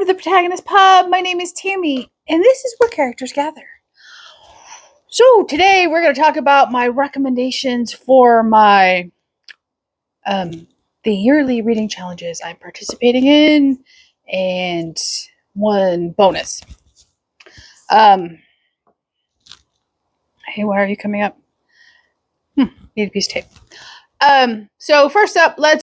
to the Protagonist Pub. My name is Tammy, and this is where characters gather. So today we're going to talk about my recommendations for my the yearly reading challenges I'm participating in, and one bonus. Hey, why are you coming up? Need a piece of tape. So first up, let's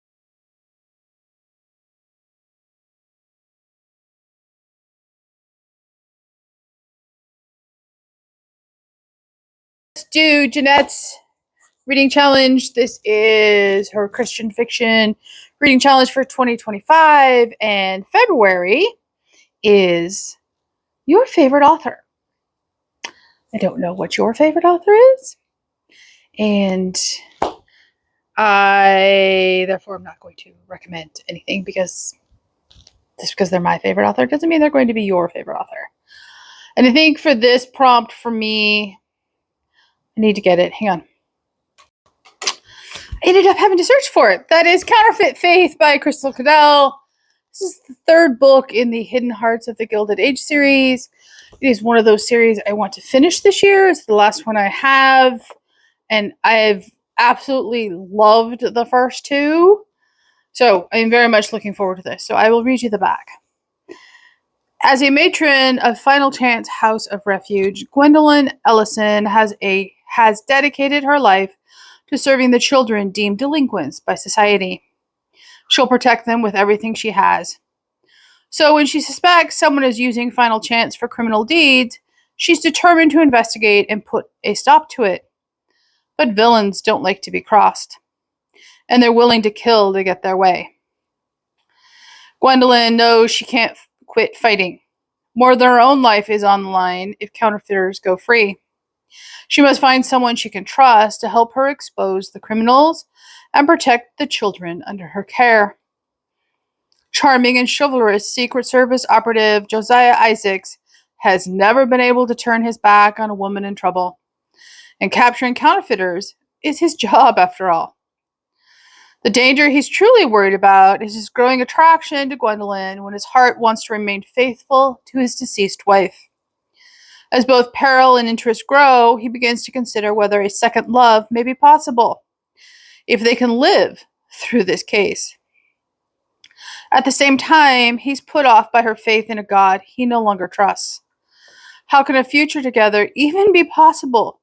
do Jeanette's reading challenge. This is her Christian fiction reading challenge for 2025, and February is your favorite author. I don't know what your favorite author is, and I therefore am not going to recommend anything, because just because they're my favorite author doesn't mean they're going to be your favorite author. And I think for this prompt for me, I need to get it. Hang on. I ended up having to search for it. That is Counterfeit Faith by Crystal Cadell. This is the third book in the Hidden Hearts of the Gilded Age series. It is one of those series I want to finish this year. It's the last one I have, and I've absolutely loved the first two. So I'm very much looking forward to this. So I will read you the back. As a matron of Final Chance House of Refuge, Gwendolyn Ellison has dedicated her life to serving the children deemed delinquents by society. She'll protect them with everything she has. So when she suspects someone is using Final Chance for criminal deeds, she's determined to investigate and put a stop to it. But villains don't like to be crossed, and they're willing to kill to get their way. Gwendolyn knows she can't quit fighting. More than her own life is on the line if counterfeiters go free. She must find someone she can trust to help her expose the criminals and protect the children under her care. Charming and chivalrous Secret Service operative Josiah Isaacs has never been able to turn his back on a woman in trouble. And capturing counterfeiters is his job, after all. The danger he's truly worried about is his growing attraction to Gwendolyn when his heart wants to remain faithful to his deceased wife. As both peril and interest grow, he begins to consider whether a second love may be possible, if they can live through this case. At the same time, he's put off by her faith in a God he no longer trusts. How can a future together even be possible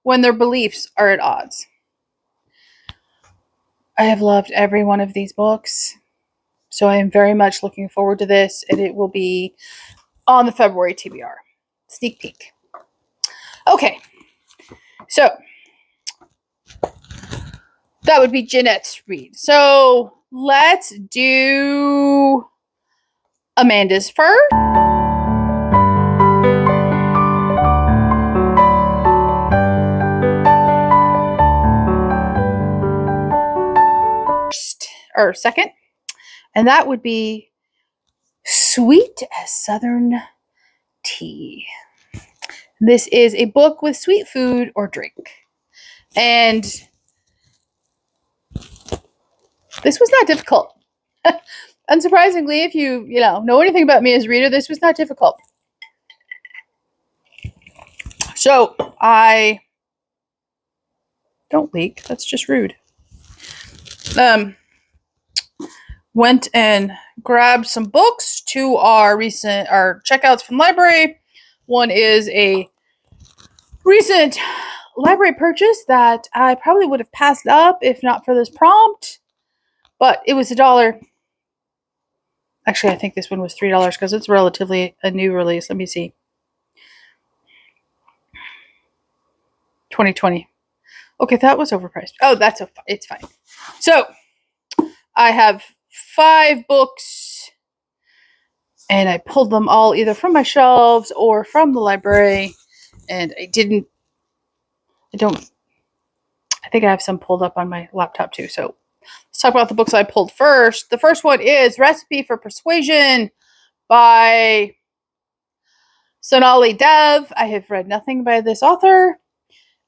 when their beliefs are at odds? I have loved every one of these books, so I am very much looking forward to this, and it will be on the February TBR. Sneak peek. Okay, so that would be Jeanette's read. So let's do Amanda's first. Or second, and that would be Sweet as Southern Tea. This is a book with sweet food or drink, and this was not difficult. Unsurprisingly, if you know anything about me as a reader, this was not difficult. So I don't leak. That's just rude. Went and grabbed some books to our checkouts from the library. One is a recent library purchase that I probably would have passed up if not for this prompt, but it was $1. Actually, I think this one was $3 because it's relatively a new release. Let me see. 2020. Okay, that was overpriced. Oh, it's fine. So I have 5 books, and I pulled them all either from my shelves or from the library, and I think I have some pulled up on my laptop too. So let's talk about the books I pulled first. The first one is Recipe for Persuasion by Sonali Dev. I have read nothing by this author.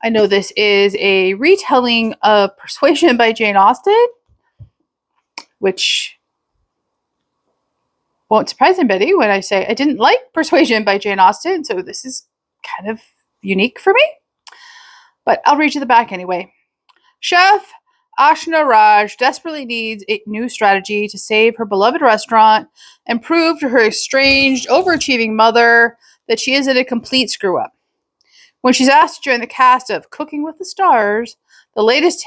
I know this is a retelling of Persuasion by Jane Austen, which, Won't surprise anybody when I say I didn't like Persuasion by Jane Austen, so this is kind of unique for me. But I'll read you the back anyway. Chef Ashna Raj desperately needs a new strategy to save her beloved restaurant and prove to her estranged, overachieving mother that she isn't a complete screw-up. When she's asked to join the cast of Cooking with the Stars, the latest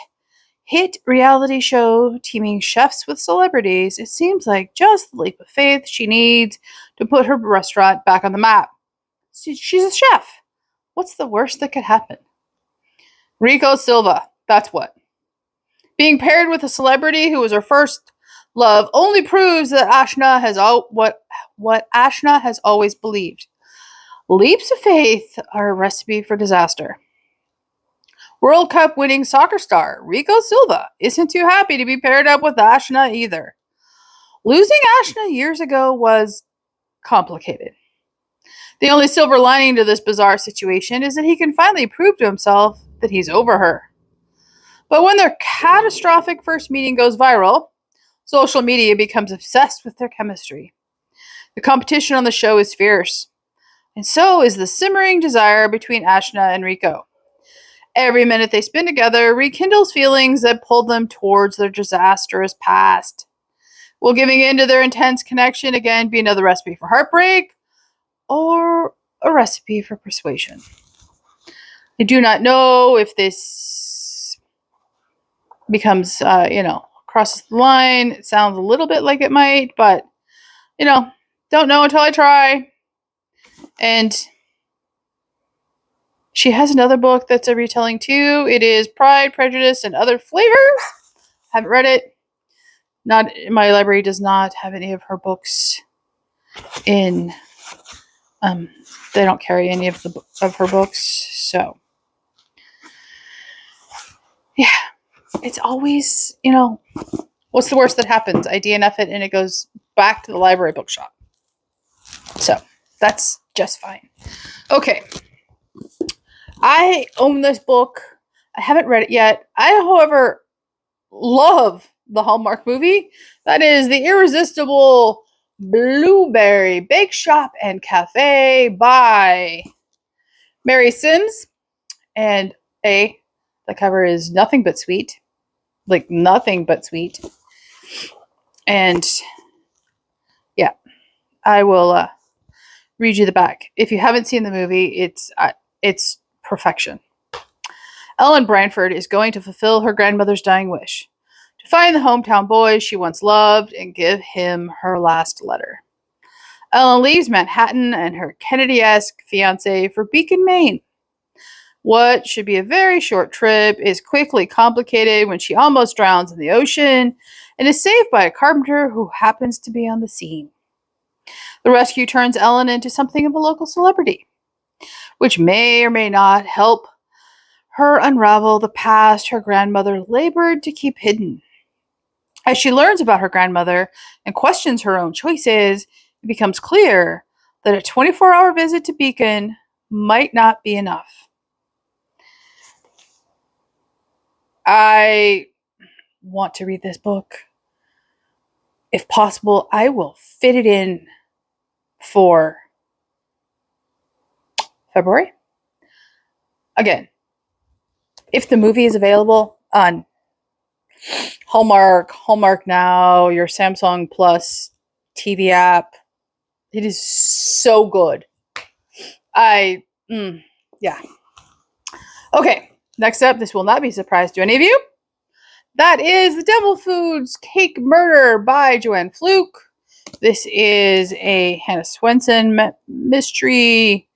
hit reality show teaming chefs with celebrities, it seems like just the leap of faith she needs to put her restaurant back on the map. She's a chef. What's the worst that could happen? Rico Silva, that's what. Being paired with a celebrity who was her first love only proves that Ashna has what Ashna has always believed. Leaps of faith are a recipe for disaster. World Cup winning soccer star Rico Silva isn't too happy to be paired up with Ashna either. Losing Ashna years ago was complicated. The only silver lining to this bizarre situation is that he can finally prove to himself that he's over her. But when their catastrophic first meeting goes viral, social media becomes obsessed with their chemistry. The competition on the show is fierce, and so is the simmering desire between Ashna and Rico. Every minute they spend together rekindles feelings that pull them towards their disastrous past. Will giving in to their intense connection again be another recipe for heartbreak or a recipe for persuasion? I do not know if this becomes, crosses the line. It sounds a little bit like it might, but, don't know until I try. And she has another book that's a retelling too. It is Pride, Prejudice, and Other Flavors. Haven't read it. Not my library does not have any of her books in. They don't carry any of her books. So, yeah, it's always what's the worst that happens? I DNF it and it goes back to the library bookshop. So that's just fine. Okay. I own this book. I haven't read it yet. I, however, love the Hallmark movie. That is The Irresistible Blueberry Bake Shop and Cafe by Mary Sims. And the cover is nothing but sweet. Like nothing but sweet. And yeah, I will read you the back. If you haven't seen the movie, it's perfection. Ellen Branford is going to fulfill her grandmother's dying wish, to find the hometown boy she once loved and give him her last letter. Ellen leaves Manhattan and her Kennedy-esque fiancé for Beacon, Maine. What should be a very short trip is quickly complicated when she almost drowns in the ocean and is saved by a carpenter who happens to be on the scene. The rescue turns Ellen into something of a local celebrity, which may or may not help her unravel the past her grandmother labored to keep hidden. As she learns about her grandmother and questions her own choices, it becomes clear that a 24-hour visit to Beacon might not be enough. I want to read this book. If possible, I will fit it in for February. Again, if the movie is available on Hallmark Now, your Samsung Plus TV app, it is so good. Yeah. Okay, next up, this will not be a surprise to any of you. That is The Devil Foods Cake Murder by Joanne Fluke. This is a Hannah Swenson mystery.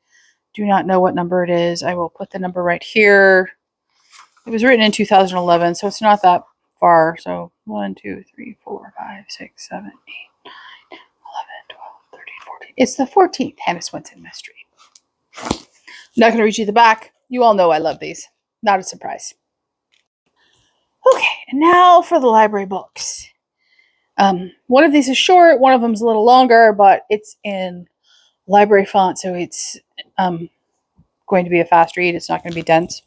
Do not know what number it is. I will put the number right here. It was written in 2011, so it's not that far. So 1, 2, 3, 4, 5, 6, 7, 8, 9, 11, 12, 13, 14. It's the 14th Hannah Swenson mystery. I'm not going to read you the back. You all know I love these. Not a surprise. Okay, and now for the library books. One of these is short, one of them is a little longer, but it's in library font, so it's going to be a fast read. It's not going to be dense.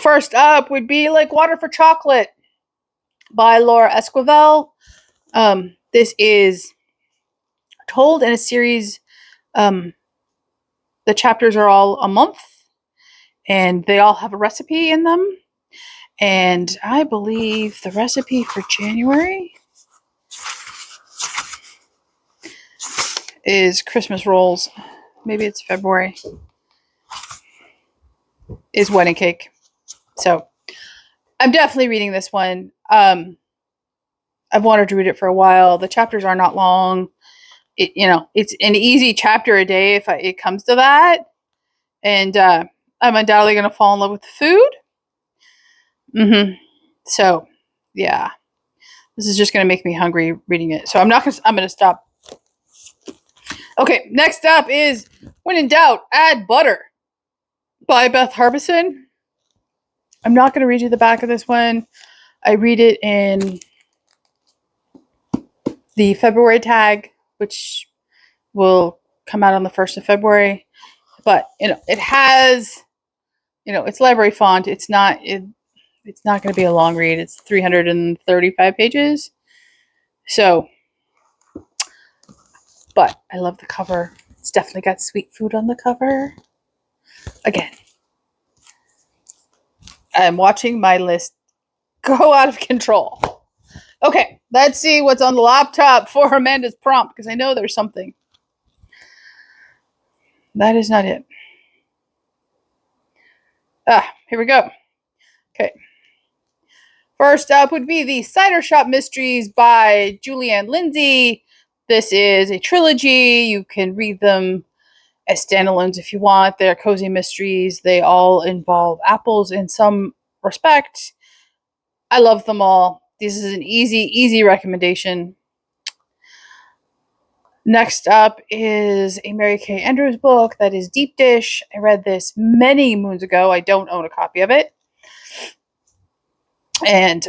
First up would be Like Water for Chocolate by Laura Esquivel. This is told in a series. The chapters are all a month, and they all have a recipe in them. And I believe the recipe for January is Christmas rolls. Maybe it's February. Is wedding cake. So I'm definitely reading this one. I've wanted to read it for a while. The chapters are not long. It's an easy chapter a day if it comes to that. And I'm undoubtedly going to fall in love with the food. So, yeah. This is just going to make me hungry reading it. So I'm going to stop. Okay, next up is When in Doubt, Add Butter by Beth Harbison. I'm not going to read you the back of this one. I read it in the February tag, which will come out on the 1st of February. But, it has, it's library font. It's not going to be a long read. It's 335 pages. So, but I love the cover. It's definitely got sweet food on the cover. Again, I'm watching my list go out of control. Okay, let's see what's on the laptop for Amanda's prompt, because I know there's something. That is not it. Here we go. Okay. First up would be the Cider Shop Mysteries by Julianne Lindsay. This is a trilogy. You can read them as standalones if you want. They're cozy mysteries. They all involve apples in some respect. I love them all. This is an easy recommendation. Next up is a Mary Kay Andrews book that is Deep Dish. I read this many moons ago. I don't own a copy of it. And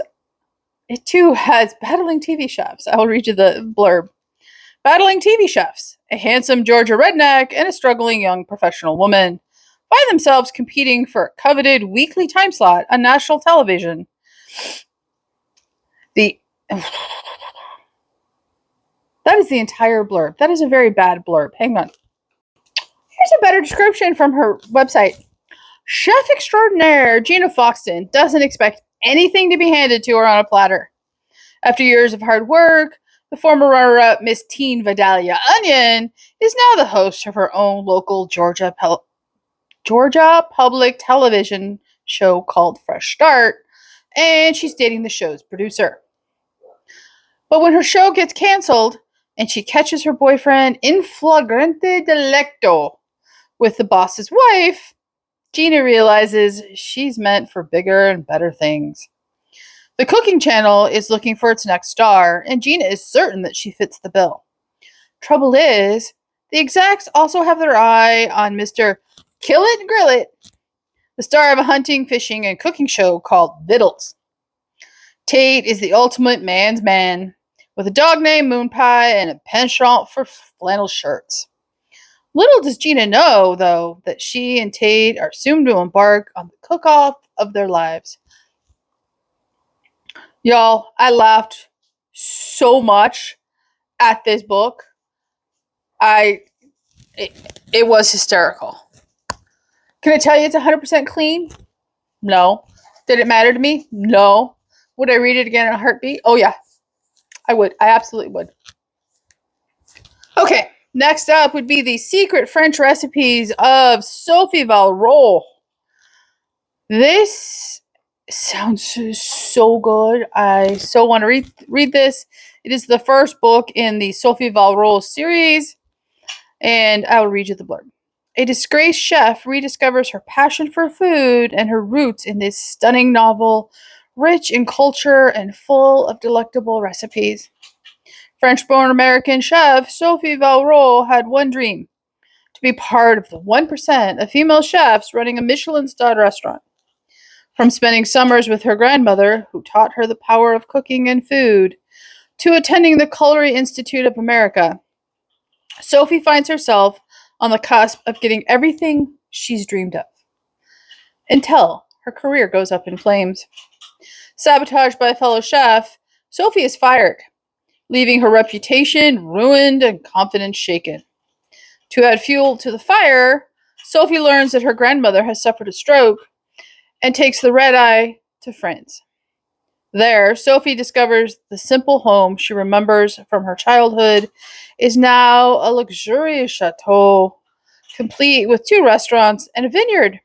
it too has battling TV chefs. I will read you the blurb. Battling TV chefs. A handsome Georgia redneck and a struggling young professional woman find themselves competing for a coveted weekly time slot on national television. That is the entire blurb. That is a very bad blurb. Hang on. Here's a better description from her website. Chef extraordinaire Gina Foxton doesn't expect anything to be handed to her on a platter. After years of hard work, the former runner-up Miss Teen Vidalia Onion is now the host of her own local Georgia public television show called Fresh Start, and she's dating the show's producer. But when her show gets canceled and she catches her boyfriend in flagrante delicto with the boss's wife, Gina realizes she's meant for bigger and better things. The cooking channel is looking for its next star, and Gina is certain that she fits the bill. Trouble is, the execs also have their eye on Mr. Kill It and Grill It, the star of a hunting, fishing, and cooking show called Vittles. Tate is the ultimate man's man, with a dog named Moon Pie and a penchant for flannel shirts. Little does Gina know, though, that she and Tate are soon to embark on the cook-off of their lives. Y'all, I laughed so much at this book. It was hysterical. Can I tell you it's 100% clean? No. Did it matter to me? No. Would I read it again in a heartbeat? Oh, yeah. I would. I absolutely would. Okay. Next up would be the Secret French Recipes of Sophie Valreau. This sounds so good. I so want to read this. It is the first book in the Sophie Valreau series, and I will read you the blurb. A disgraced chef rediscovers her passion for food and her roots in this stunning novel, rich in culture and full of delectable recipes. French-born American chef Sophie Valreau had one dream: to be part of the 1% of female chefs running a Michelin-starred restaurant. From spending summers with her grandmother, who taught her the power of cooking and food, to attending the Culinary Institute of America, Sophie finds herself on the cusp of getting everything she's dreamed of, until her career goes up in flames. Sabotaged by a fellow chef, Sophie is fired, leaving her reputation ruined and confidence shaken. To add fuel to the fire, Sophie learns that her grandmother has suffered a stroke and takes the red eye to France. There, Sophie discovers the simple home she remembers from her childhood is now a luxurious chateau, complete with 2 restaurants and a vineyard.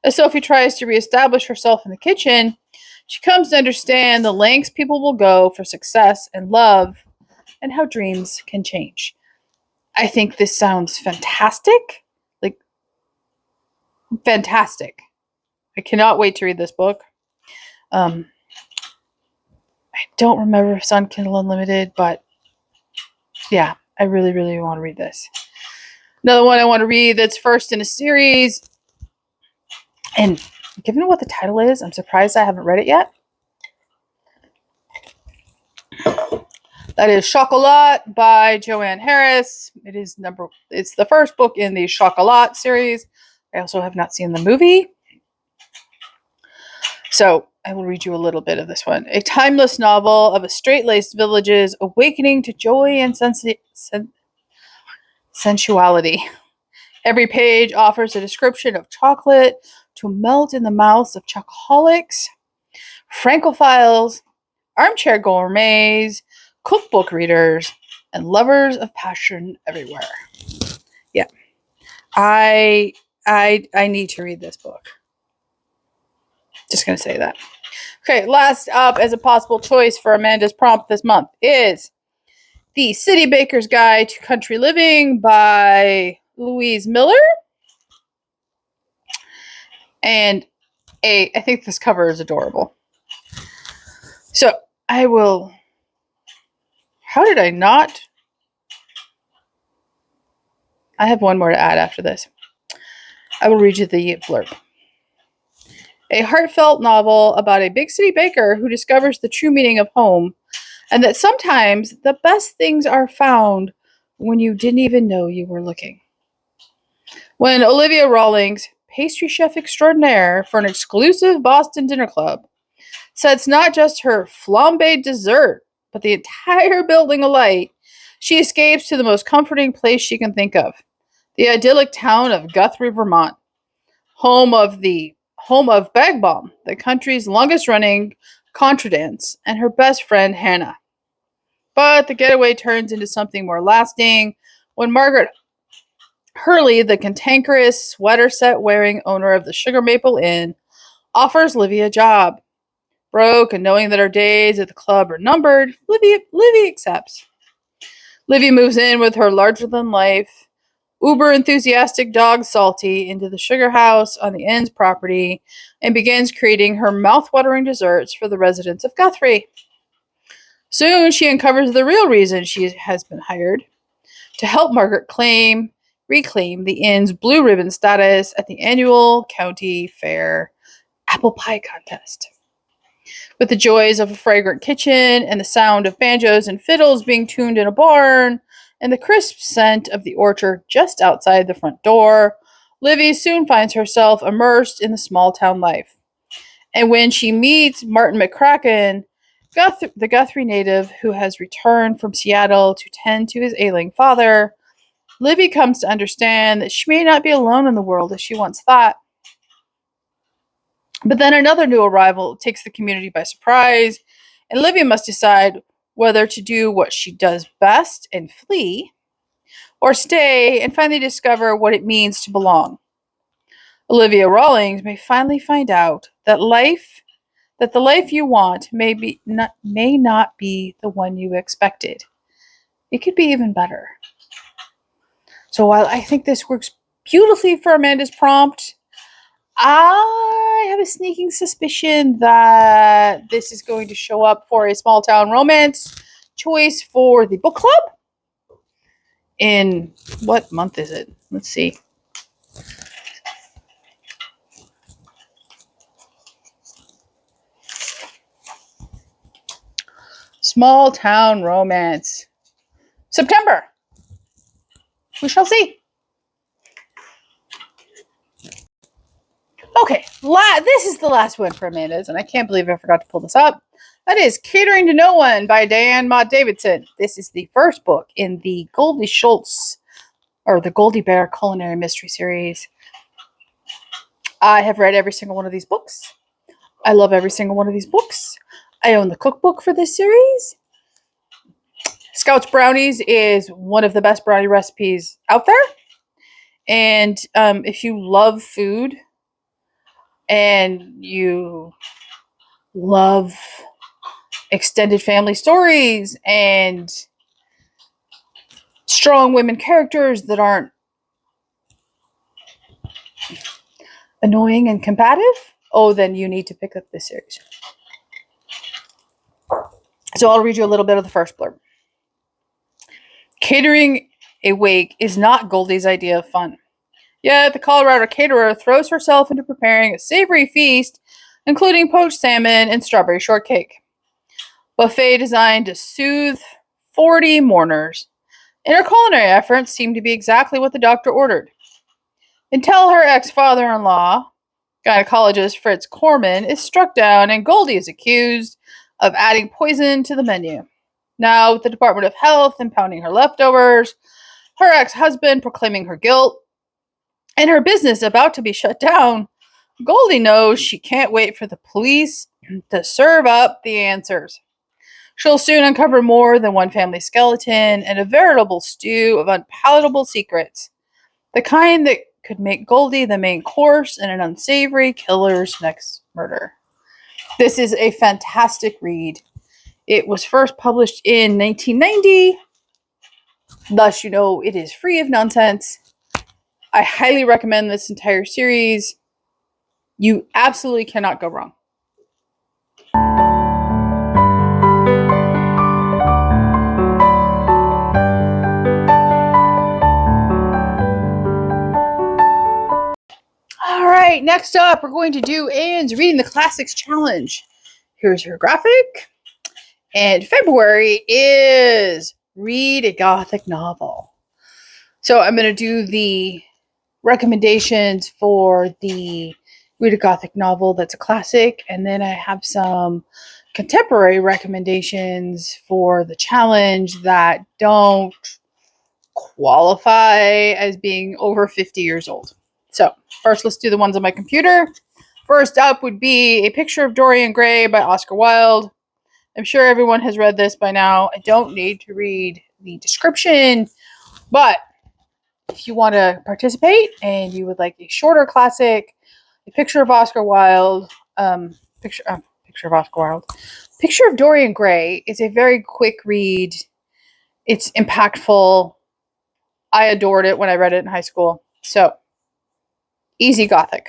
As Sophie tries to reestablish herself in the kitchen, she comes to understand the lengths people will go for success and love and how dreams can change. I think this sounds fantastic. Like, fantastic. I cannot wait to read this book. I don't remember if it's on Kindle Unlimited, but yeah, I really, really want to read this. Another one I want to read that's first in a series, and given what the title is, I'm surprised I haven't read it yet. That is Chocolat by Joanne Harris. It's the first book in the Chocolat series. I also have not seen the movie, so I will read you a little bit of this one. A timeless novel of a straight-laced village's awakening to joy and sensuality. Every page offers a description of chocolate to melt in the mouths of chocoholics, francophiles, armchair gourmets, cookbook readers, and lovers of passion everywhere. Yeah, I need to read this book. Just gonna say that. Okay, last up as a possible choice for Amanda's prompt this month is The City Baker's Guide to Country Living by Louise Miller. And I think this cover is adorable. So I will. How did I not? I have one more to add after this. I will read you the blurb. A heartfelt novel about a big city baker who discovers the true meaning of home, and that sometimes the best things are found when you didn't even know you were looking. When Olivia Rawlings, pastry chef extraordinaire for an exclusive Boston dinner club, sets not just her flambéed dessert, but the entire building alight, she escapes to the most comforting place she can think of, the idyllic town of Guthrie, Vermont, home of Bagbalm, the country's longest-running contra dance, and her best friend Hannah. But the getaway turns into something more lasting when Margaret Hurley, the cantankerous, sweater-set-wearing owner of the Sugar Maple Inn, offers Livy a job. Broke and knowing that her days at the club are numbered, Livy accepts. Livy moves in with her larger-than-life, uber-enthusiastic dog Salty into the sugar house on the inn's property and begins creating her mouth-watering desserts for the residents of Guthrie. Soon, she uncovers the real reason she has been hired, to help Margaret reclaim the inn's blue ribbon status at the annual county fair apple pie contest. With the joys of a fragrant kitchen and the sound of banjos and fiddles being tuned in a barn and the crisp scent of the orchard just outside the front door, Livy soon finds herself immersed in the small town life. And when she meets Martin McCracken, the Guthrie native who has returned from Seattle to tend to his ailing father, Livy comes to understand that she may not be alone in the world as she once thought. But then another new arrival takes the community by surprise, and Livy must decide whether to do what she does best and flee, or stay and finally discover what it means to belong. Olivia Rawlings may finally find out that the life you want may not be the one you expected. It could be even better. So while I think this works beautifully for Amanda's prompt, I have a sneaking suspicion that this is going to show up for a small town romance choice for the book club. In what month is it? Let's see. Small town romance. September. We shall see. Okay, this is the last one for Amanda's, and I can't believe I forgot to pull this up. That is Catering to No One by Diane Maud Davidson. This is the first book in the Goldie Schultz, or the Goldie Bear Culinary Mystery Series. I have read every single one of these books. I love every single one of these books. I own the cookbook for this series. Scouts Brownies is one of the best brownie recipes out there. And if you love food and you love extended family stories and strong women characters that aren't annoying and combative, oh, then you need to pick up this series. So I'll read you a little bit of the first blurb. Catering a wake is not Goldie's idea of fun. Yet the Colorado caterer throws herself into preparing a savory feast, including poached salmon and strawberry shortcake. Buffet designed to soothe 40 mourners. And her culinary efforts seem to be exactly what the doctor ordered. Until her ex-father-in-law, gynecologist Fritz Corman, is struck down and Goldie is accused of adding poison to the menu. Now, with the Department of Health impounding her leftovers, her ex-husband proclaiming her guilt, and her business about to be shut down, Goldie knows she can't wait for the police to serve up the answers. She'll soon uncover more than one family skeleton and a veritable stew of unpalatable secrets. The kind that could make Goldie the main course in an unsavory killer's next murder. This is a fantastic read. It was first published in 1990. Thus, you know, it is free of nonsense. I highly recommend this entire series. You absolutely cannot go wrong. All right, next up, we're going to do Anne's Reading the Classics Challenge. Here's her graphic. And February is Read a Gothic Novel. So I'm going to do the recommendations for the Read a Gothic Novel that's a classic, and then I have some contemporary recommendations for the challenge that don't qualify as being over 50 years old. So first, let's do the ones on my computer. First up would be A Picture of Dorian Gray by Oscar Wilde. I'm sure everyone has read this by now. I don't need to read the description, but if you want to participate and you would like a shorter classic, A Picture of Oscar Wilde, Picture of Dorian Gray is a very quick read. It's impactful. I adored it when I read it in high school. So, easy Gothic.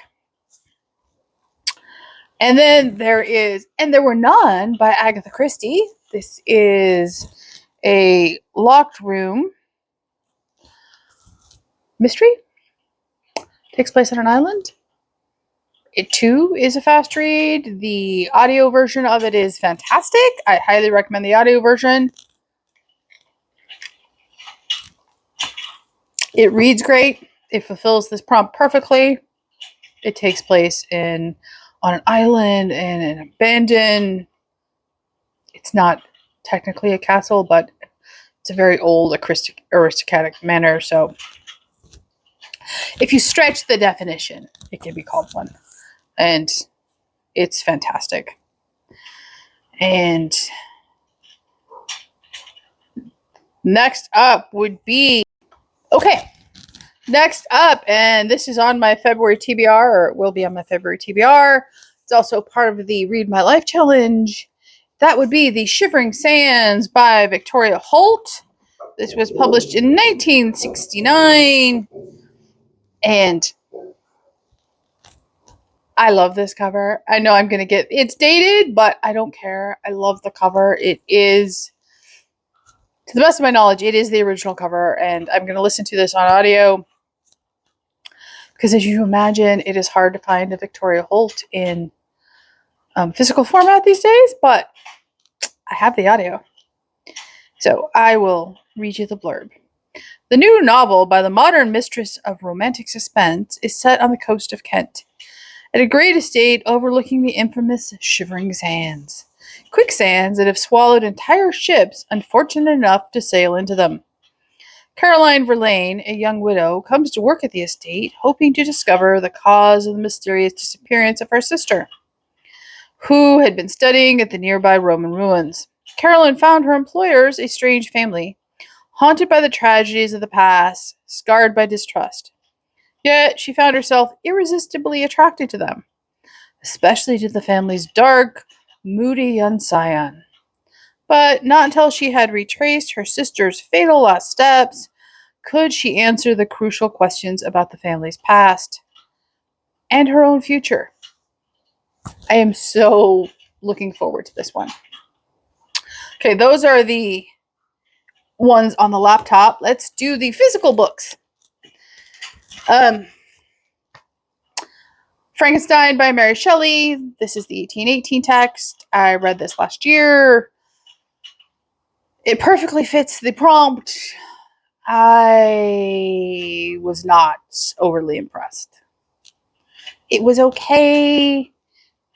And then there is And There Were None by Agatha Christie. This is a locked room mystery. Takes place on an island. It too is a fast read. The audio version of it is fantastic. I highly recommend the audio version. It reads great. It fulfills this prompt perfectly. It takes place on an island in an abandoned. It's not technically a castle, but it's a very old aristocratic manor. So if you stretch the definition, it can be called one. And it's fantastic. And next up would be, next up, and this is on my February TBR, or it will be on my February TBR. It's also part of the Read My Life Challenge. That would be The Shivering Sands by Victoria Holt. This was published in 1969. And I love this cover. I know I'm going to it's dated, but I don't care. I love the cover. It is, to the best of my knowledge, it is the original cover, and I'm going to listen to this on audio because, as you imagine, it is hard to find a Victoria Holt in physical format these days, but I have the audio. So I will read you the blurb. The new novel by the modern mistress of romantic suspense is set on the coast of Kent. at a great estate overlooking the infamous Shivering Sands. Quicksands that have swallowed entire ships unfortunate enough to sail into them. Caroline Verlaine, a young widow, comes to work at the estate, hoping to discover the cause of the mysterious disappearance of her sister, who had been studying at the nearby Roman ruins. Caroline found her employers a strange family, haunted by the tragedies of the past, scarred by distrust. Yet she found herself irresistibly attracted to them, especially to the family's dark, moody young scion. But not until she had retraced her sister's fatal last steps could she answer the crucial questions about the family's past and her own future. I am so looking forward to this one. Okay, those are the ones on the laptop. Let's do the physical books. Frankenstein by Mary Shelley. This is the 1818 text. I read this last year. It perfectly fits the prompt. I was not overly impressed. It was okay.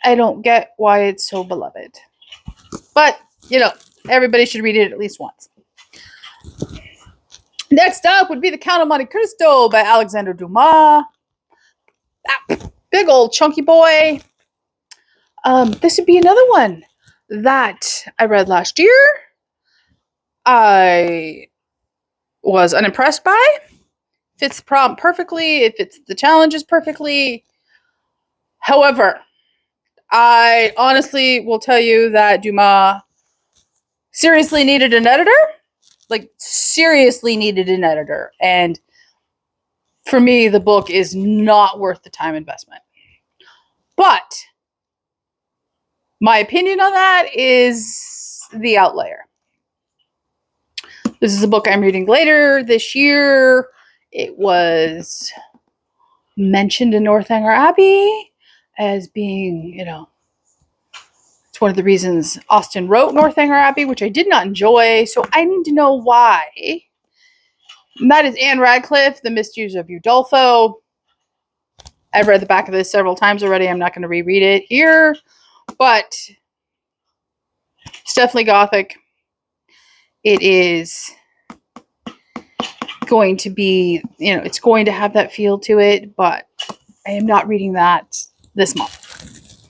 I don't get why it's so beloved. But, everybody should read it at least once. Next up would be The Count of Monte Cristo by Alexander Dumas. That big old chunky boy. This would be another one that I read last year. I was unimpressed by. Fits the prompt perfectly. It fits the challenges perfectly. However, I honestly will tell you that Dumas seriously needed an editor. Seriously needed an editor. And for me, the book is not worth the time investment. But my opinion on that is the outlier. This is a book I'm reading later this year. It was mentioned in Northanger Abbey as being, it's one of the reasons Austen wrote Northanger Abbey, which I did not enjoy. So I need to know why. And that is Anne Radcliffe, The Mysteries of Udolpho. I've read the back of this several times already. I'm not going to reread it here. But it's definitely gothic. It is going to be, it's going to have that feel to it, but I am not reading that this month.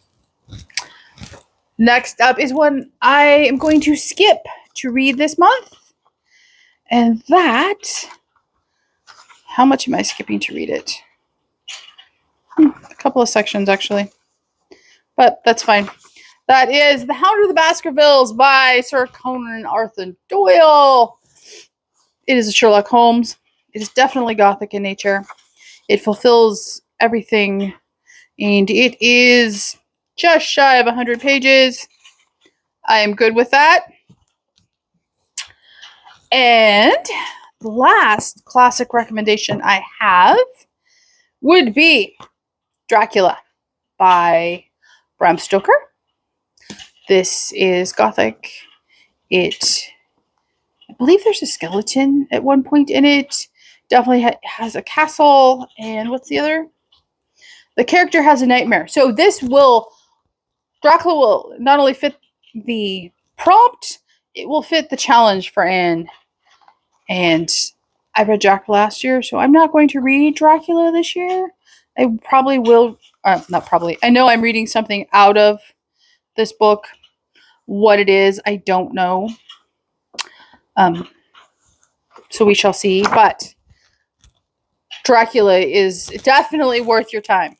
Next up is one I am going to skip to read this month. And that, how much am I skipping to read it? A couple of sections, actually. But that's fine. That is The Hound of the Baskervilles by Sir Conan Arthur Doyle. It is a Sherlock Holmes. It is definitely gothic in nature. It fulfills everything. And it is just shy of 100 pages. I am good with that. And the last classic recommendation I have would be Dracula by Bram Stoker. This is gothic. I believe there's a skeleton at one point in it. Definitely has a castle. And what's the other? The character has a nightmare. So Dracula will not only fit the prompt, it will fit the challenge for Anne. And I read Dracula last year, so I'm not going to read Dracula this year. I probably will, not probably. I know I'm reading something out of this book. What it is, I don't know. So we shall see. But Dracula is definitely worth your time.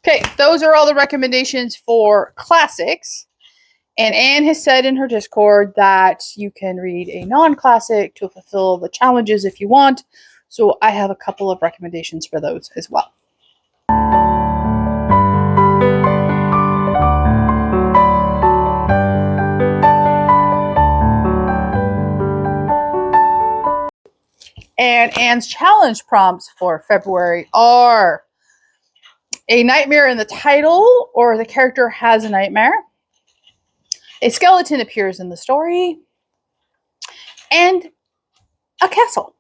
Okay, those are all the recommendations for classics. And Anne has said in her Discord that you can read a non-classic to fulfill the challenges if you want. So I have a couple of recommendations for those as well. And Anne's challenge prompts for February are a nightmare in the title, or the character has a nightmare. A skeleton appears in the story. And a castle.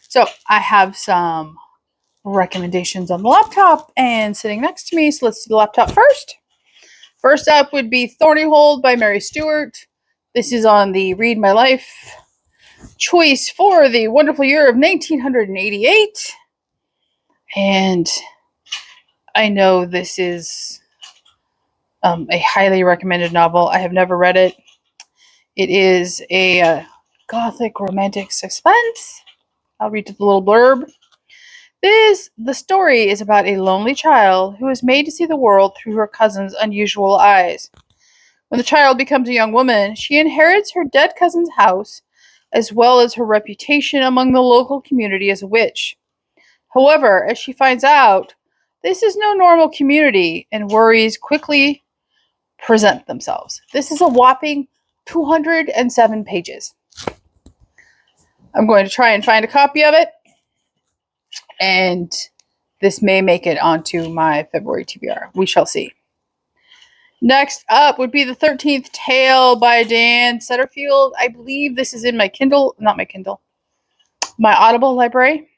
So I have some recommendations on the laptop and sitting next to me. So let's do the laptop first. First up would be Thorny Hold by Mary Stewart. This is on the Read My Life choice for the wonderful year of 1988. And I know this is a highly recommended novel. I have never read it. It is a gothic romantic suspense. I'll read the little blurb. The story is about a lonely child who is made to see the world through her cousin's unusual eyes. When the child becomes a young woman, she inherits her dead cousin's house, as well as her reputation among the local community as a witch. However, as she finds out, this is no normal community, and worries quickly present themselves. This is a whopping 207 pages. I'm going to try and find a copy of it, and this may make it onto my February TBR. We shall see. Next up would be The 13th Tale by Dan Setterfield. I believe this is in my Kindle, my Audible library.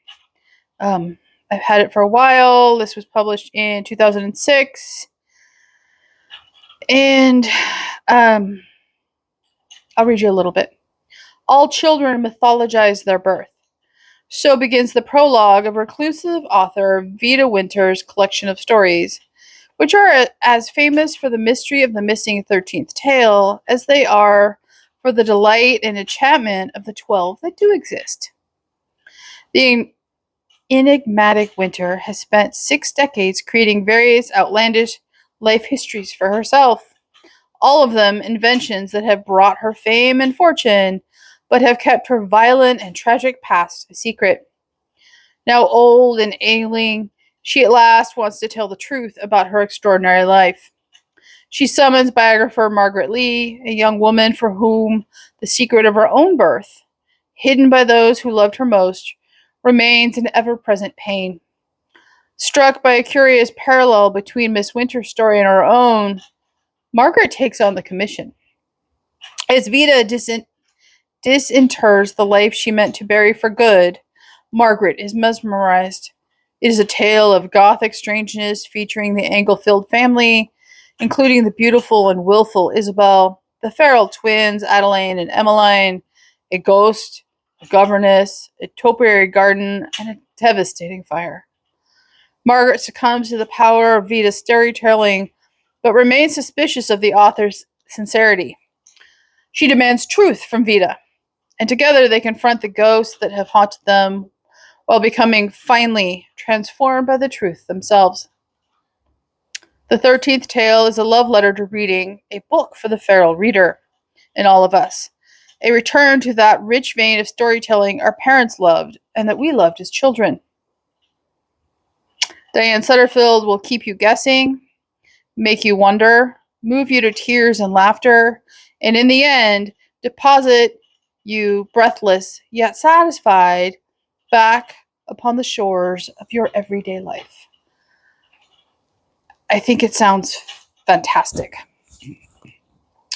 I've had it for a while. This was published in 2006. And I'll read you a little bit. All children mythologize their birth. So begins the prologue of reclusive author Vita Winter's collection of stories, which are as famous for the mystery of the missing 13th tale as they are for the delight and enchantment of the 12 that do exist. The enigmatic Winter has spent 6 decades creating various outlandish life histories for herself, all of them inventions that have brought her fame and fortune, but have kept her violent and tragic past a secret. Now old and ailing, she at last wants to tell the truth about her extraordinary life. She summons biographer Margaret Lee, a young woman for whom the secret of her own birth, hidden by those who loved her most, remains an ever-present pain. Struck by a curious parallel between Miss Winter's story and her own, Margaret takes on the commission. As Vita disinters the life she meant to bury for good, Margaret is mesmerized. It is a tale of gothic strangeness featuring the Englefield family, including the beautiful and willful Isabel, the feral twins Adeline and Emmeline, a ghost, a governess, a topiary garden, and a devastating fire. Margaret succumbs to the power of Vita's storytelling, but remains suspicious of the author's sincerity. She demands truth from Vita, and together they confront the ghosts that have haunted them while becoming finally transformed by the truth themselves. The 13th Tale is a love letter to reading, a book for the feral reader, and all of us. A return to that rich vein of storytelling our parents loved and that we loved as children. Diane Setterfield will keep you guessing, make you wonder, move you to tears and laughter, and in the end, deposit you breathless yet satisfied back upon the shores of your everyday life. I think it sounds fantastic.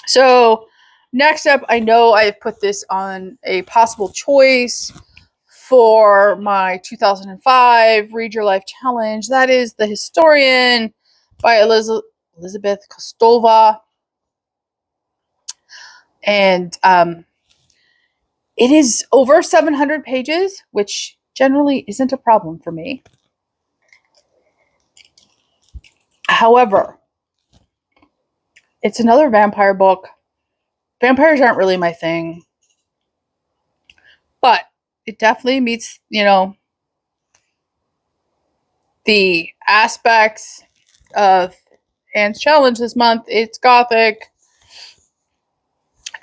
So, next up, I know I've put this on a possible choice for my 2005 Read Your Life Challenge. That is The Historian by Elizabeth Kostova. And it is over 700 pages, which generally isn't a problem for me. However, it's another vampire book. Vampires aren't really my thing. But it definitely meets, the aspects of Anne's challenge this month. It's gothic.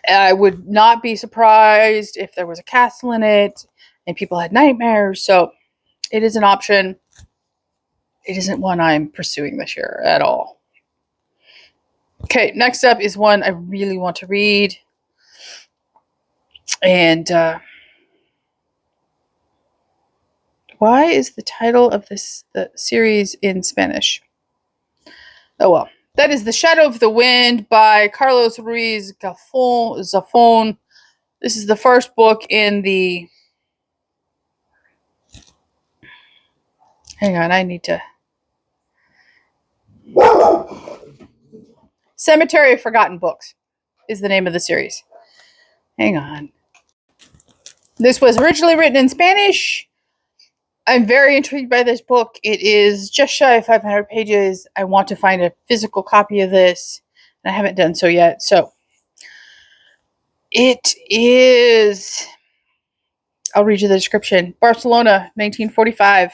I would not be surprised if there was a castle in it and people had nightmares. So it is an option. It isn't one I'm pursuing this year at all. Okay, next up is one I really want to read. And why is the title of the series in Spanish? Oh well. That is The Shadow of the Wind by Carlos Ruiz Zafón. This is the first book in the Hang on, I need to. Cemetery of Forgotten Books is the name of the series. Hang on. This was originally written in Spanish. I'm very intrigued by this book. It is just shy of 500 pages. I want to find a physical copy of this, and I haven't done so yet. So it is, I'll read you the description. Barcelona, 1945.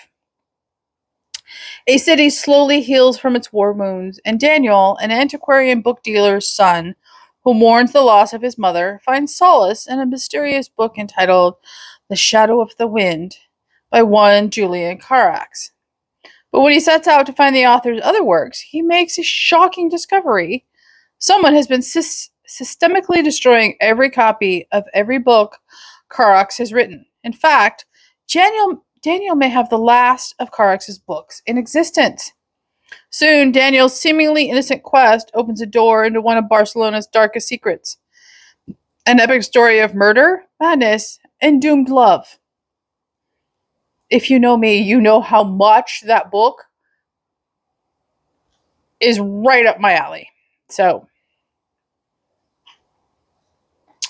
A city slowly heals from its war wounds, and Daniel, an antiquarian book dealer's son, who mourns the loss of his mother, finds solace in a mysterious book entitled The Shadow of the Wind by one Julian Carax. But when he sets out to find the author's other works, he makes a shocking discovery. Someone has been systemically destroying every copy of every book Carax has written. In fact, Daniel may have the last of Carax's books in existence. Soon, Daniel's seemingly innocent quest opens a door into one of Barcelona's darkest secrets. An epic story of murder, madness, and doomed love. If you know me, you know how much that book is right up my alley. So,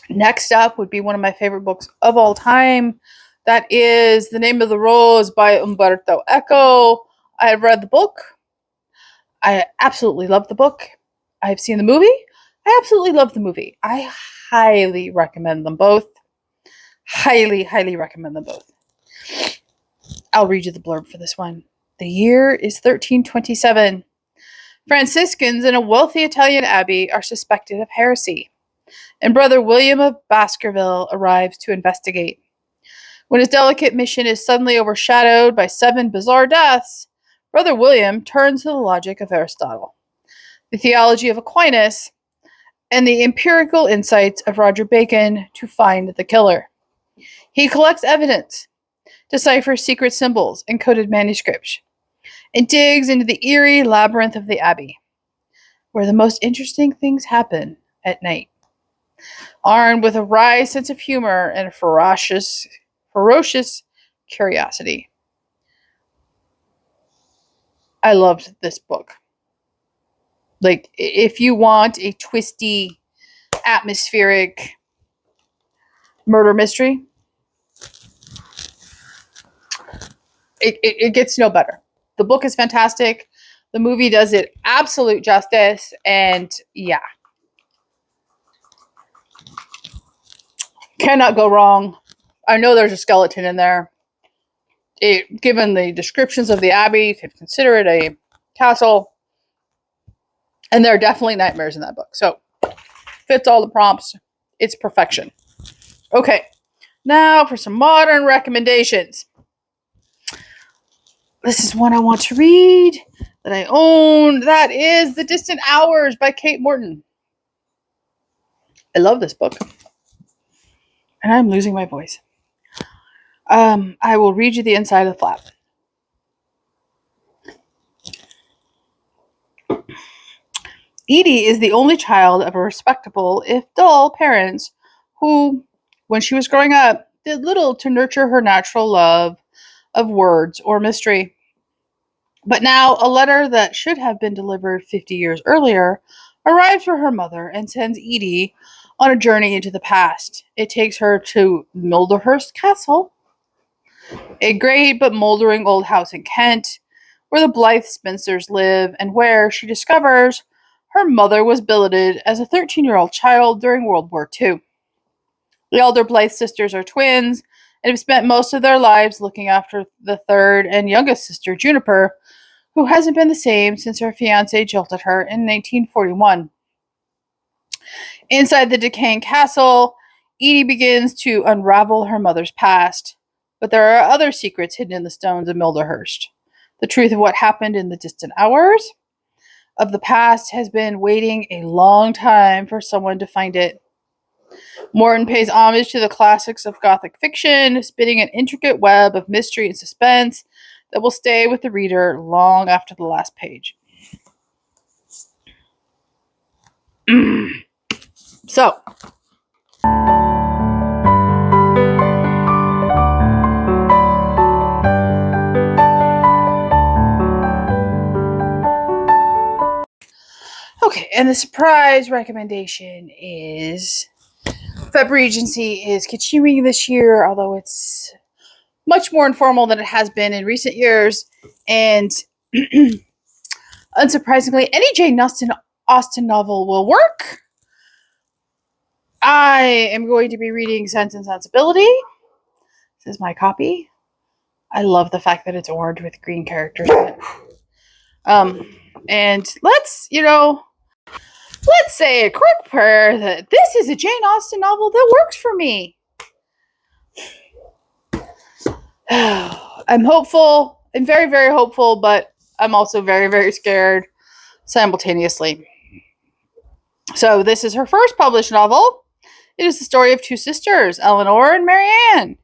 next up would be one of my favorite books of all time. That is The Name of the Rose by Umberto Eco. I have read the book. I absolutely love the book. I've seen the movie. I absolutely love the movie. I highly recommend them both. Highly, highly recommend them both. I'll read you the blurb for this one. The year is 1327. Franciscans in a wealthy Italian abbey are suspected of heresy, and Brother William of Baskerville arrives to investigate. When his delicate mission is suddenly overshadowed by 7 bizarre deaths, Brother William turns to the logic of Aristotle, the theology of Aquinas, and the empirical insights of Roger Bacon to find the killer. He collects evidence, deciphers secret symbols and coded manuscripts, and digs into the eerie labyrinth of the abbey, where the most interesting things happen at night. Armed with a wry sense of humor and a ferocious curiosity. I loved this book. Like, if you want a twisty, atmospheric murder mystery, it gets no better. The book is fantastic. The movie does it absolute justice. And yeah. Cannot go wrong. I know there's a skeleton in there. Given the descriptions of the abbey, you could consider it a castle. And there are definitely nightmares in that book. So, fits all the prompts. It's perfection. Okay, now for some modern recommendations. This is one I want to read that I own. That is The Distant Hours by Kate Morton. I love this book. And I'm losing my voice. I will read you the inside of the flap. Edie is the only child of a respectable, if dull, parents who, when she was growing up, did little to nurture her natural love of words or mystery. But now, a letter that should have been delivered 50 years earlier arrives for her mother and sends Edie on a journey into the past. It takes her to Milderhurst Castle, a great but moldering old house in Kent, where the Blythe spinsters live, and where she discovers her mother was billeted as a 13-year-old child during World War II. The elder Blythe sisters are twins and have spent most of their lives looking after the third and youngest sister, Juniper, who hasn't been the same since her fiancé jilted her in 1941. Inside the decaying castle, Edie begins to unravel her mother's past, but there are other secrets hidden in the stones of Milderhurst. The truth of what happened in the distant hours of the past has been waiting a long time for someone to find it. Morton pays homage to the classics of Gothic fiction, spinning an intricate web of mystery and suspense that will stay with the reader long after the last page. So, Okay, and the surprise recommendation is Feb Regency is continuing this year, although it's much more informal than it has been in recent years. And unsurprisingly, any Jane Austen novel will work. I am going to be reading Sense and Sensibility. This is my copy. I love the fact that it's orange with green characters in it. And let's say a quick prayer that this is a Jane Austen novel that works for me. I'm hopeful. I'm very, very hopeful, but I'm also very, very scared simultaneously. So this is her first published novel. It is the story of two sisters, Eleanor and Marianne.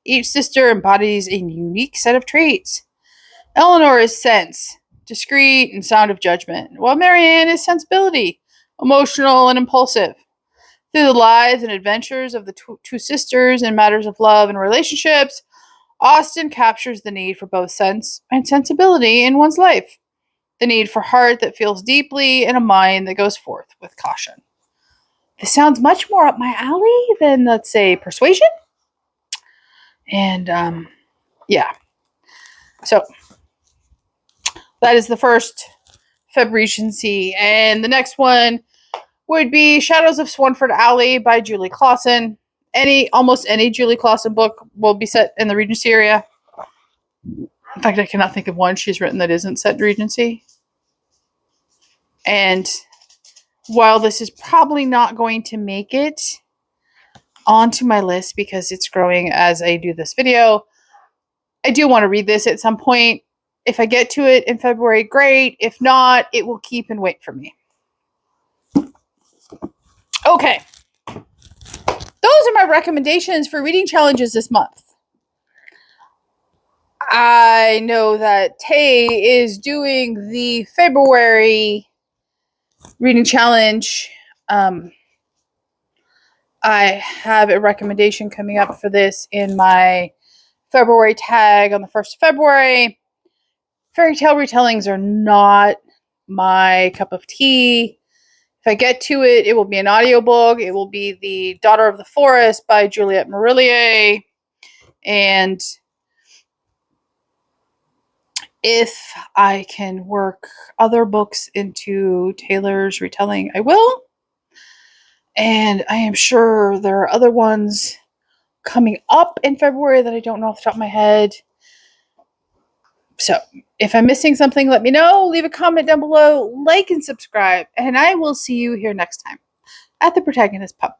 Each sister embodies a unique set of traits. Eleanor is sense, discreet and sound of judgment, while Marianne is sensibility, emotional and impulsive. Through the lives and adventures of the two sisters in matters of love and relationships, Austen captures the need for both sense and sensibility in one's life, the need for heart that feels deeply and a mind that goes forth with caution. This sounds much more up my alley than, let's say, Persuasion. And yeah. So that is the first Feb Regency. And the next one would be Shadows of Swanford Alley by Julie Clausen. Almost any Julie Clausen book will be set in the Regency area. In fact, I cannot think of one she's written that isn't set in Regency. And while this is probably not going to make it onto my list because it's growing as I do this video, I do want to read this at some point. If I get to it in February, great. If not, it will keep and wait for me. Okay. Those are my recommendations for reading challenges this month. I know that Tay is doing the February reading challenge. I have a recommendation coming up for this in my February tag on the 1st of February. Fairy tale retellings are not my cup of tea. If I get to it, it will be an audiobook. It will be The Daughter of the Forest by Juliette Marillier. And if I can work other books into Taylor's retelling, I will. And I am sure there are other ones coming up in February that I don't know off the top of my head. So if I'm missing something, let me know. Leave a comment down below, like and subscribe, and I will see you here next time at the Protagonist Pub.